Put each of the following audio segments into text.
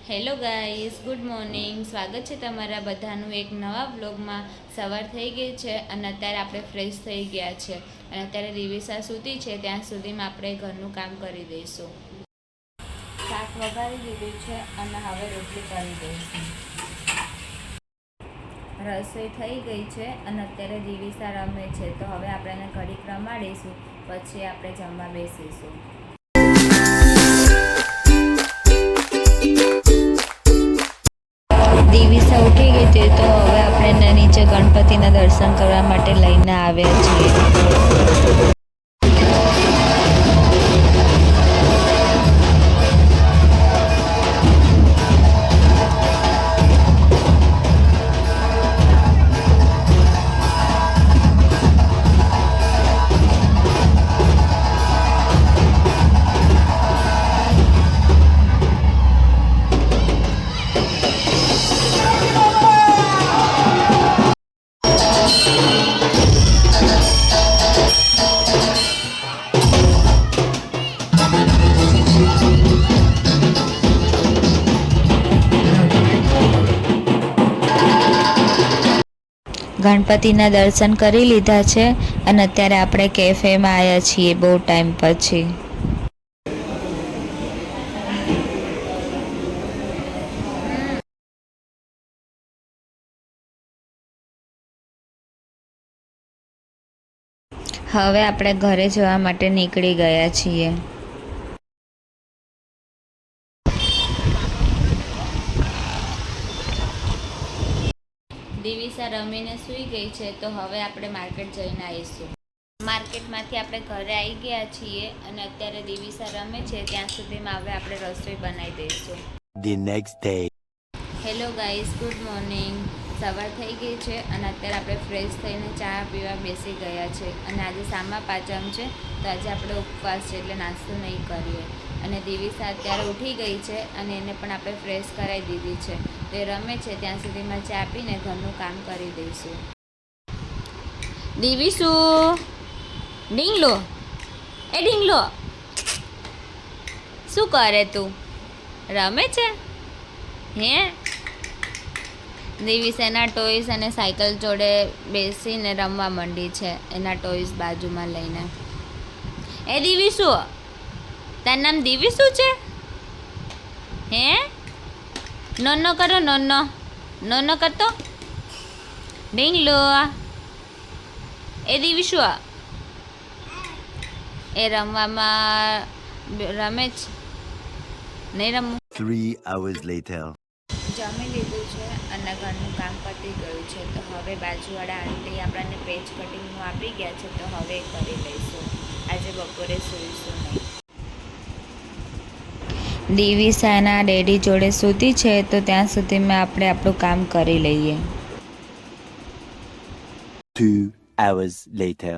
Hello guys, good morning. સ્વાગત છે તમારા બધાનું એક નવા વ્લોગમાં. સવાર થઈ ગઈ છે અને અત્યારે આપણે ફ્રેશ થઈ ગયા છે અને અત્યારે દિવિસા સૂતી છે ત્યાં સુધીમાં આપણે ઘરનું કામ કરી દઈશું. શાક વઘારી દીધું છે અને હવે રોટલી કરી દઈશું. રસોઈ થઈ ગઈ છે અને અત્યારે દિવિસા રમે છે, તો હવે આપણે એને ઘડીક રમાડીશું, પછી આપણે જમવા બેસીશું. દિવિસા ઉઠી ગઈ છે, તો હવે આપણે નીચે ગણપતિના દર્શન કરવા માટે લઈને આવ્યા છીએ. ગણપતિના દર્શન કરી લીધા છે અને અત્યારે આપણે કેફેમાં આવ્યા છીએ બહુ ટાઈમ પછી. હવે આપણે ઘરે જવા માટે નીકળી ગયા છીએ. દિવિસા રમીને સૂઈ ગઈ છે, તો હવે આપણે માર્કેટ જઈને આવીશું. માર્કેટમાંથી આપણે ઘરે આવી ગયા છીએ અને અત્યારે દિવિસા રમે છે ત્યાં સુધીમાં હવે આપણે રસોઈ બનાવી દઈશું. The next day. Hello guys, good morning. સવાર થઈ ગઈ છે અને અત્યારે આપણે ફ્રેશ થઈને ચા પીવા બેસી ગયા છે અને આજે સામા પાંચમ છે, તો આજે આપણે ઉપવાસ છે એટલે નાસ્તો નહીં કરીએ. અને દિવિસા અત્યારે ઉઠી ગઈ છે અને એને પણ આપણે ફ્રેશ કરાવી દીધી છે, તો એ રમે છે ત્યાં સુધીમાં ચા પીને ઘરનું કામ કરી દઈશું. દિવિસુ, ઢીંગલો, એ ઢીંગલો, શું કરે તું? રમે છે હે? દિવિસા એના ટોયસ અને સાયકલ જોડે બેસીને રમવા માંડી છે, એના ટોયસ બાજુમાં લઈને. એ દિવિસુ, તારું નામ દિવિસુ છે હે? નોનો કરો, નોનો નોનો કરતો. ઢીંગલો, એ દિવિસુ એ રમવામાં રમે છે, નહીં રમવું. 3 hours later. જમી લીધું છે અને ઘરનું કામ પતી ગયું છે, તો હવે બાજુવાળા આંટી આપણને પેચ કટિંગનું આપી ગયા છે, તો હવે એ કરી લઈશું. આજે બપોરે સૂઈશું નહીં. દિવિસાના ડેડી જોડે સૂતી છે, તો ત્યાં સુધીમાં આપણે આપણું કામ કરી લઈએ. 2 hours later.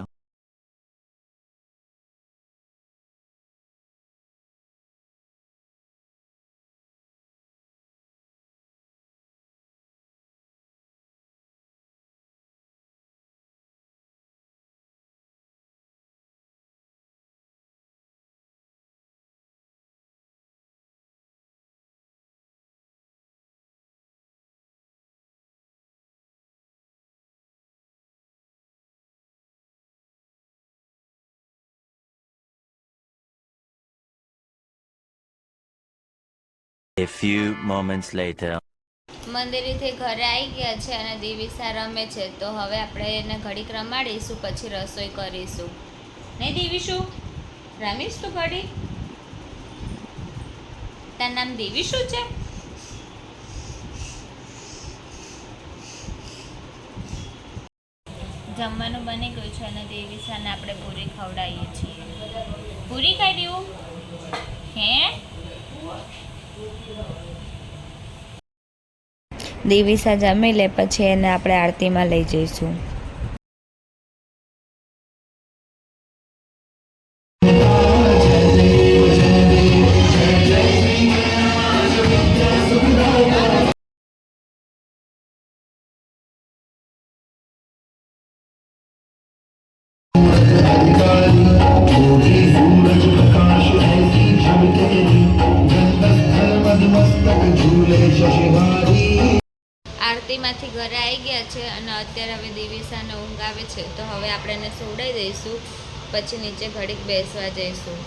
A few moments later. મંદિરેથી ઘરે આવી ગયા છે અને દિવિસા રમે છે, તો હવે આપણે એને ઘડીક રમાડીશું, પછી રસોઈ કરીશું. નહીં દિવિશુ, રમીશ તું ઘડી? તારું નામ દિવિશુ છે? જમવાનું બની ગયું છે અને દિવિસાને આપણે પૂરી ખવડાવીએ છીએ. પૂરી કાઢ્યું હે? દિવિસા જમી લે પછી એને આપણે આરતીમાં લઈ જઈશું. सूरज प्रकाश ऐसी झलके गंधस्थल मधुमस्त આરતીમાંથી ઘરે આવી ગયા છે અને અત્યારે હવે દિવ્યસાને ઊંઘ આવે છે તો હવે આપણે એને સુવડાવી દઈશું, પછી નીચે ઘડીક બેસવા જઈશું.